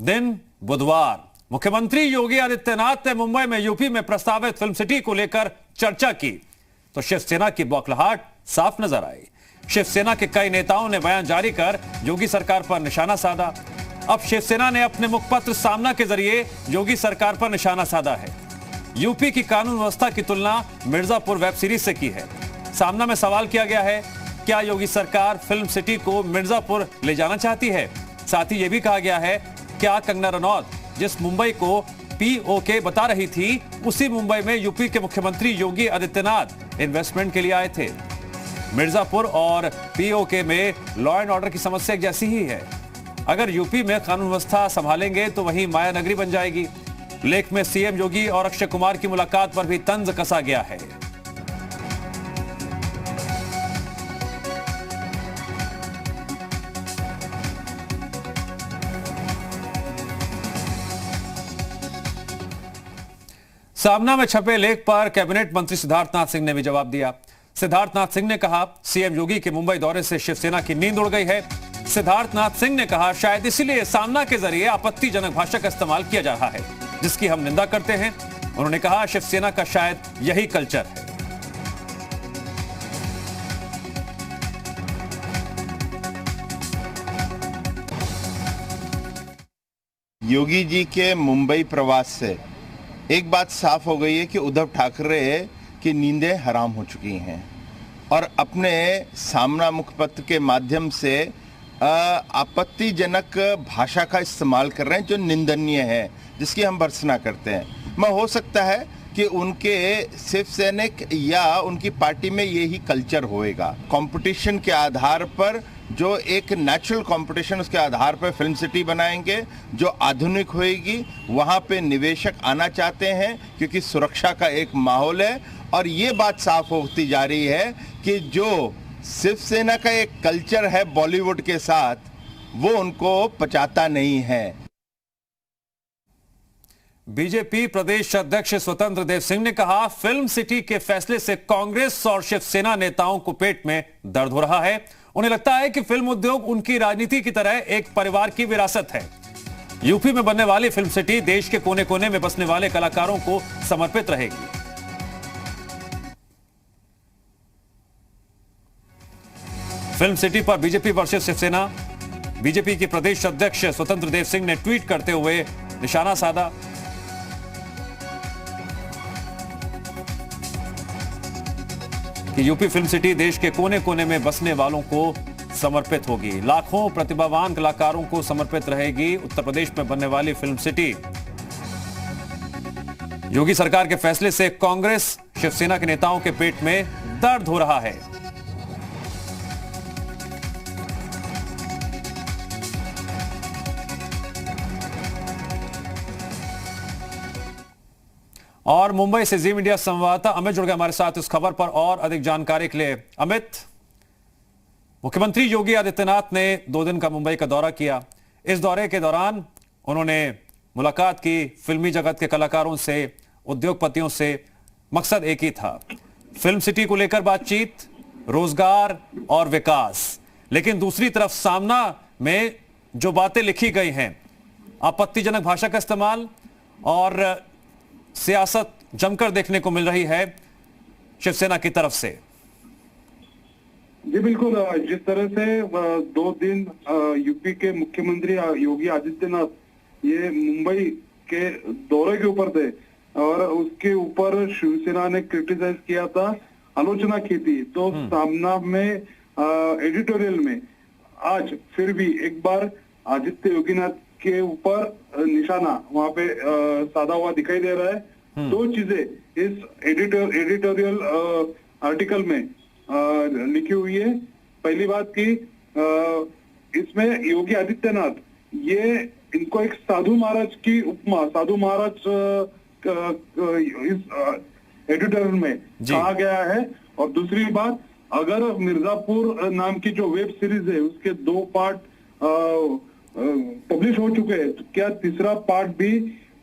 दिन बुधवार। मुख्यमंत्री योगी आदित्यनाथ ने मुंबई में यूपी में प्रस्तावित फिल्म सिटी को लेकर चर्चा की तो शिवसेना की बौखलाहट साफ नजर आई। शिवसेना के कई नेताओं ने बयान जारी कर योगी सरकार पर निशाना साधा। अब शिवसेना ने अपने मुखपत्र सामना के जरिए योगी सरकार पर निशाना साधा है। यूपी की कानून व्यवस्था की तुलना मिर्जापुर वेब सीरीज से की है। सामना में सवाल किया गया है, क्या योगी सरकार फिल्म सिटी को मिर्जापुर ले जाना चाहती है? साथ ही यह भी कहा गया है, क्या कंगना रनौत जिस मुंबई को पीओके बता रही थी, उसी मुंबई में यूपी के मुख्यमंत्री योगी आदित्यनाथ इन्वेस्टमेंट के लिए आए थे। मिर्जापुर और पीओके में लॉ एंड ऑर्डर की समस्या एक जैसी ही है। अगर यूपी में कानून व्यवस्था संभालेंगे तो वहीं माया नगरी बन जाएगी। लेख में सीएम योगी और अक्षय कुमार की मुलाकात पर भी तंज कसा गया है। सामना में छपे लेख पर कैबिनेट मंत्री सिद्धार्थनाथ सिंह ने भी जवाब दिया। सिद्धार्थनाथ सिंह ने कहा, सीएम योगी के मुंबई दौरे से शिवसेना की नींद उड़ गई है। सिद्धार्थनाथ सिंह ने कहा, शायद इसीलिए सामना के जरिए आपत्तिजनक भाषा का इस्तेमाल किया जा रहा है, जिसकी हम निंदा करते हैं। उन्होंने कहा, शिवसेना का शायद यही कल्चर है। योगी जी के मुंबई प्रवास से एक बात साफ हो गई है कि उद्धव ठाकरे की नींदें हराम हो चुकी हैं और अपने सामना मुखपत्र के माध्यम से आपत्तिजनक भाषा का इस्तेमाल कर रहे हैं, जो निंदनीय है, जिसकी हम भर्त्सना करते हैं। मैं हो सकता है कि उनके शिव सैनिक या उनकी पार्टी में यही कल्चर होएगा। कंपटीशन के आधार पर, जो एक नेचुरल कंपटीशन, उसके आधार पर फिल्म सिटी बनाएंगे जो आधुनिक होएगी। वहाँ पे निवेशक आना चाहते हैं क्योंकि सुरक्षा का एक माहौल है। और ये बात साफ होती जा रही है कि जो शिवसेना का एक कल्चर है बॉलीवुड के साथ, वो उनको पचाता नहीं है। बीजेपी प्रदेश अध्यक्ष स्वतंत्र देव सिंह ने कहा, फिल्म सिटी के फैसले से कांग्रेस और शिवसेना नेताओं को पेट में दर्द हो रहा है। उन्हें लगता है कि फिल्म उद्योग उनकी राजनीति की तरह एक परिवार की विरासत है। यूपी में बनने वाली फिल्म सिटी देश के कोने कोने में बसने वाले कलाकारों को समर्पित रहेगी। फिल्म सिटी पर बीजेपी वर्सेस शिवसेना। बीजेपी के प्रदेश अध्यक्ष स्वतंत्र देव सिंह ने ट्वीट करते हुए निशाना साधा। कि यूपी फिल्म सिटी देश के कोने कोने में बसने वालों को समर्पित होगी, लाखों प्रतिभावान कलाकारों को समर्पित रहेगी। उत्तर प्रदेश में बनने वाली फिल्म सिटी योगी सरकार के फैसले से कांग्रेस शिवसेना के नेताओं के पेट में दर्द हो रहा है। और मुंबई से जी मीडिया संवाददाता अमित जुड़ गए हमारे साथ इस खबर पर और अधिक जानकारी के लिए। अमित, मुख्यमंत्री योगी आदित्यनाथ ने 2 दिन का मुंबई का दौरा किया। इस दौरे के दौरान उन्होंने मुलाकात की फिल्मी जगत के कलाकारों से, उद्योगपतियों से। मकसद एक ही था, फिल्म सिटी को लेकर बातचीत, रोजगार और विकास। लेकिन दूसरी तरफ सामना में जो बातें लिखी गई हैं, आपत्तिजनक भाषा का इस्तेमाल और सियासत जमकर देखने को मिल रही है शिवसेना की तरफ से। जी बिल्कुल, जिस तरह से 2 दिन यूपी के मुख्यमंत्री योगी आदित्यनाथ ये मुंबई के दौरे के ऊपर थे और उसके ऊपर शिवसेना ने क्रिटिसाइज किया था, आलोचना की थी, तो सामना में एडिटोरियल में आज फिर भी एक बार आदित्य योगीनाथ के ऊपर निशाना वहां पे साधा हुआ दिखाई दे रहा है। 2 चीजें इस एडिटोरियल आर्टिकल में लिखी हुई है। पहली बात की इसमें योगी आदित्यनाथ ये इनको एक साधु महाराज की उपमा, साधु महाराज इस एडिटोरियल में कहा गया है। और दूसरी बात, अगर मिर्जापुर नाम की जो वेब सीरीज है उसके 2 पार्ट पब्लिश हो चुके हैं, तो क्या तीसरा पार्ट भी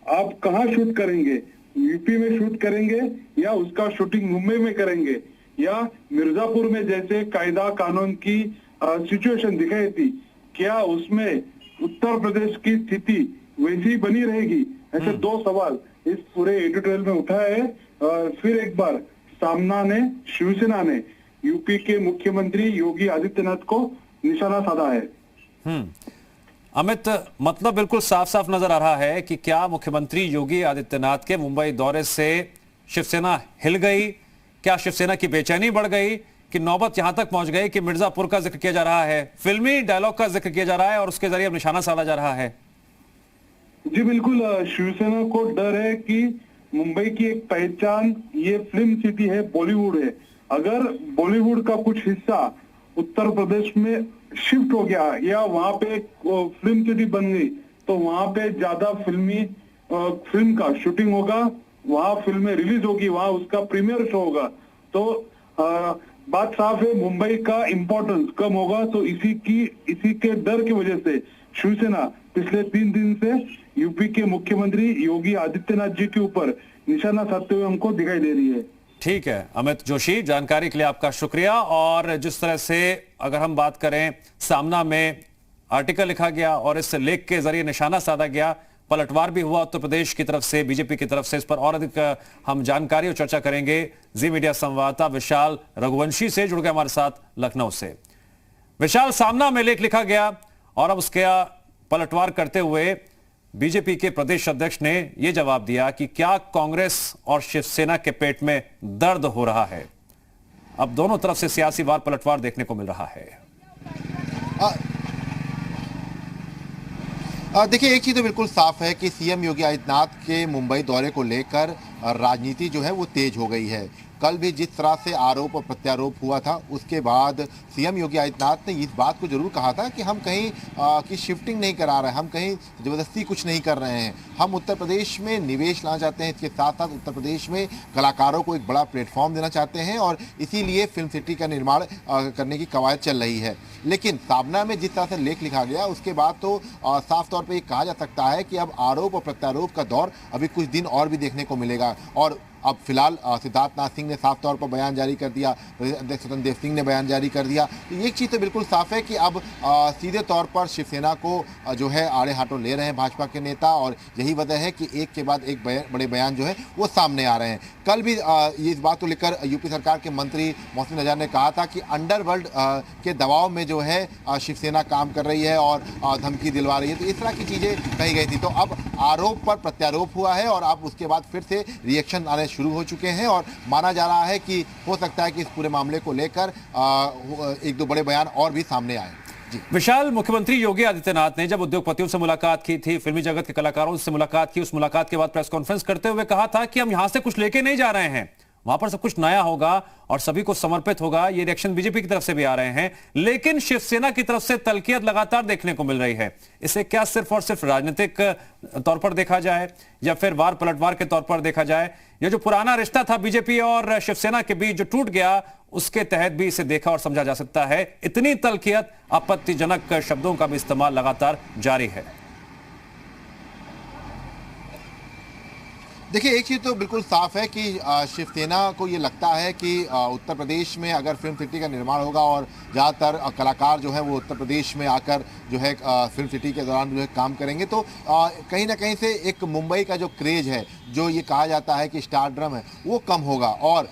आप कहाँ शूट करेंगे? यूपी में शूट करेंगे या उसका शूटिंग मुंबई में करेंगे या मिर्जापुर में जैसे कायदा कानून की सिचुएशन दिखाई थी, क्या उसमें उत्तर प्रदेश की स्थिति वैसी ही बनी रहेगी? ऐसे दो सवाल इस पूरे एडिटोरियल में उठा है। फिर एक बार शिवसेना ने यूपी के मुख्यमंत्री योगी आदित्यनाथ को निशाना साधा है। अमित, मतलब बिल्कुल साफ साफ नजर आ रहा है कि क्या मुख्यमंत्री योगी आदित्यनाथ के मुंबई दौरे से शिवसेना हिल गई? क्या शिवसेना की बेचैनी बढ़ गई कि नौबत यहां तक पहुंच गई कि मिर्जापुर का जिक्र किया जा रहा है, फिल्मी डायलॉग का जिक्र किया जा रहा है और उसके जरिए अब निशाना साधा जा रहा है? जी बिल्कुल, शिवसेना को डर है कि मुंबई की एक पहचान ये फिल्म सिटी है, बॉलीवुड है। अगर बॉलीवुड का कुछ हिस्सा उत्तर प्रदेश में शिफ्ट हो गया या वहां पे फिल्म सिटी बन गई तो वहां पे ज्यादा फिल्म का शूटिंग होगा, वहां फिल्में रिलीज होगी, वहां उसका प्रीमियर शो होगा। तो बात साफ है, मुंबई का इंपॉर्टेंस कम होगा। तो इसी के डर की वजह से शिवसेना पिछले 3 दिन से यूपी के मुख्यमंत्री योगी आदित्यनाथ जी के ऊपर निशाना साधते हुए हमको दिखाई दे रही है। ठीक है अमित जोशी, जानकारी के लिए आपका शुक्रिया। और जिस तरह से अगर हम बात करें, सामना में आर्टिकल लिखा गया और इस लेख के जरिए निशाना साधा गया, पलटवार भी हुआ उत्तर प्रदेश की तरफ से, बीजेपी की तरफ से। इस पर और अधिक हम जानकारी और चर्चा करेंगे जी मीडिया संवाददाता विशाल रघुवंशी से जुड़ गए हमारे साथ लखनऊ से। विशाल, सामना में लेख लिखा गया और अब उसका पलटवार करते हुए बीजेपी के प्रदेश अध्यक्ष ने यह जवाब दिया कि क्या कांग्रेस और शिवसेना के पेट में दर्द हो रहा है? अब दोनों तरफ से सियासी वार पलटवार देखने को मिल रहा है। देखिए, एक चीज तो बिल्कुल साफ है कि सीएम योगी आदित्यनाथ के मुंबई दौरे को लेकर राजनीति जो है वो तेज हो गई है। कल भी जिस तरह से आरोप और प्रत्यारोप हुआ था, उसके बाद सीएम योगी आदित्यनाथ ने इस बात को जरूर कहा था कि हम कहीं की शिफ्टिंग नहीं करा रहे हैं, हम कहीं ज़बरदस्ती कुछ नहीं कर रहे हैं, हम उत्तर प्रदेश में निवेश लाना चाहते हैं, इसके साथ साथ उत्तर प्रदेश में कलाकारों को एक बड़ा प्लेटफॉर्म देना चाहते हैं और इसीलिए फिल्म सिटी का निर्माण करने की कवायद चल रही है। लेकिन सामना में जिस तरह से लेख लिखा गया, उसके बाद तो साफ तौर पर ये कहा जा सकता है कि अब आरोप और प्रत्यारोप का दौर अभी कुछ दिन और भी देखने को मिलेगा। और अब फिलहाल सिद्धार्थनाथ सिंह ने साफ तौर पर बयान जारी कर दिया, अध्यक्ष स्वतंत्र देव सिंह ने बयान जारी कर दिया। तो एक चीज़ तो बिल्कुल साफ है कि अब सीधे तौर पर शिवसेना को जो है आड़े हाथों ले रहे हैं भाजपा के नेता, और यही वजह है कि एक के बाद एक बड़े बयान जो है वो सामने आ रहे हैं। कल भी ये इस बात को लेकर यूपी सरकार के मंत्री मोहसिन नज़ार ने कहा था कि अंडरवर्ल्ड के दबाव में जो है शिवसेना काम कर रही है और धमकी दिलवा रही है। तो इस तरह की चीज़ें कही गई थी। तो अब आरोप पर प्रत्यारोप हुआ है और अब उसके बाद फिर से रिएक्शन आने शुरू हो चुके हैं और माना जा रहा है कि हो सकता है कि इस पूरे मामले को लेकर एक दो बड़े बयान और भी सामने आए। विशाल, मुख्यमंत्री योगी आदित्यनाथ ने जब उद्योगपतियों से मुलाकात की थी, फिल्मी जगत के कलाकारों से मुलाकात की, उस मुलाकात के बाद प्रेस कॉन्फ्रेंस करते हुए कहा था कि हम यहां से कुछ लेके नहीं जा रहे हैं, वहां पर सब कुछ नया होगा और सभी को समर्पित होगा। ये रिएक्शन बीजेपी की तरफ से भी आ रहे हैं, लेकिन शिवसेना की तरफ से तल्कियत लगातार देखने को मिल रही है। इसे क्या सिर्फ और सिर्फ राजनीतिक तौर पर देखा जाए या फिर वार पलटवार के तौर पर देखा जाए? यह जो पुराना रिश्ता था बीजेपी और शिवसेना के बीच जो टूट गया, उसके तहत भी इसे देखा और समझा जा सकता है। इतनी तल्कियत, आपत्तिजनक शब्दों का भी इस्तेमाल लगातार जारी है। देखिए, एक चीज़ तो बिल्कुल साफ है कि शिवसेना को ये लगता है कि उत्तर प्रदेश में अगर फिल्म सिटी का निर्माण होगा और ज़्यादातर कलाकार जो है वो उत्तर प्रदेश में आकर जो है फिल्म सिटी के दौरान जो है काम करेंगे, तो कहीं ना कहीं से एक मुंबई का जो क्रेज है, जो ये कहा जाता है कि स्टारडम है, वो कम होगा। और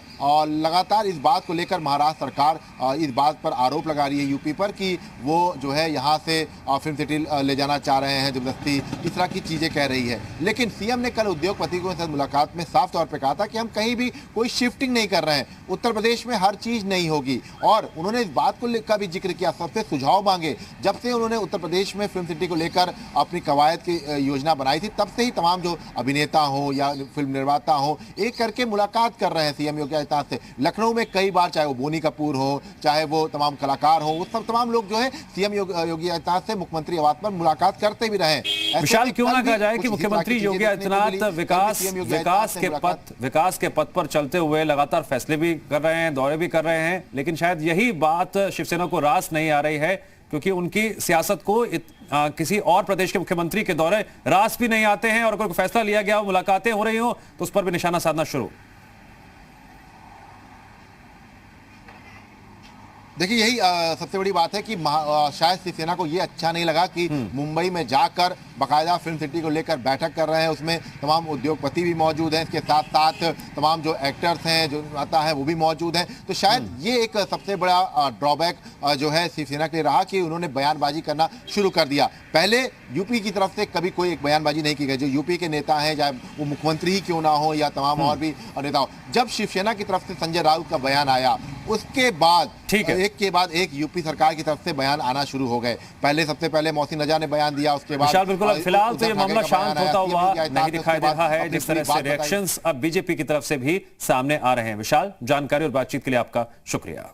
लगातार इस बात को लेकर महाराष्ट्र सरकार इस बात पर आरोप लगा रही है यूपी पर कि वो जो है यहाँ से फिल्म सिटी ले जाना चाह रहे हैं ज़बरदस्ती, इस तरह की चीज़ें कह रही है। लेकिन सीएम ने कल उद्योगपतियों के साथ मुलाकात में साफ तौर पर कहा था कि हम कहीं भी कोई शिफ्टिंग नहीं कर रहे हैं, उत्तर प्रदेश में हर चीज़ नहीं होगी। और उन्होंने इस बात को लेकर भी जिक्र किया, सबसे सुझाव मांगे। जब से उन्होंने उत्तर प्रदेश में फिल्म सिटी को लेकर अपनी कवायद की योजना बनाई थी, तब से ही तमाम जो अभिनेता हो या फिल्म निर्माता हो, एक करके मुलाकात कर रहे हैं सीएम योगी आदित्यनाथ से। लखनऊ में कई बार, चाहे वो बोनी कपूर हो, चाहे वो तमाम कलाकार हो, वो सब तमाम लोग जो है सीएम योगी आदित्यनाथ से मुख्यमंत्री आवास पर मुलाकात करते भी रहे। विशाल, क्यों ना कहा जाए कि मुख्यमंत्री योगी आदित्यनाथ विकास के पथ पर चलते हुए लगातार फैसले भी कर रहे हैं, दौरे भी कर रहे हैं, लेकिन शायद यही बात शिवसेना को रास नहीं आ रही है, क्योंकि उनकी सियासत को किसी और प्रदेश के मुख्यमंत्री के दौरे रास भी नहीं आते हैं और अगर कोई फैसला लिया गया हो, मुलाकातें हो रही हो, तो उस पर भी निशाना साधना शुरू। देखिए यही सबसे बड़ी बात है कि शायद शिवसेना को ये अच्छा नहीं लगा कि मुंबई में जाकर बाकायदा फिल्म सिटी को लेकर बैठक कर रहे हैं, उसमें तमाम उद्योगपति भी मौजूद हैं, इसके साथ साथ तमाम जो एक्टर्स हैं जो आता है वो भी मौजूद हैं। तो शायद ये एक सबसे बड़ा ड्रॉबैक जो है शिवसेना के लिए रहा कि उन्होंने बयानबाजी करना शुरू कर दिया। पहले यूपी की तरफ से कभी कोई एक बयानबाजी नहीं की गई। जो यूपी के नेता हैं, चाहे वो मुख्यमंत्री ही क्यों ना हो या तमाम और भी नेता हो, जब शिवसेना की तरफ से संजय राउत का बयान आया उसके बाद एक के बाद एक यूपी सरकार की तरफ से बयान आना शुरू हो गए। पहले सबसे पहले मोहसिन नजा ने बयान दिया, उसके बाद बिल्कुल फिलहाल तो ये मामला शांत होता हुआ नहीं दिखाई दे रहा है, जिस तरह से रिएक्शंस अब बीजेपी की तरफ से भी सामने आ रहे हैं। विशाल, जानकारी और बातचीत के लिए आपका शुक्रिया।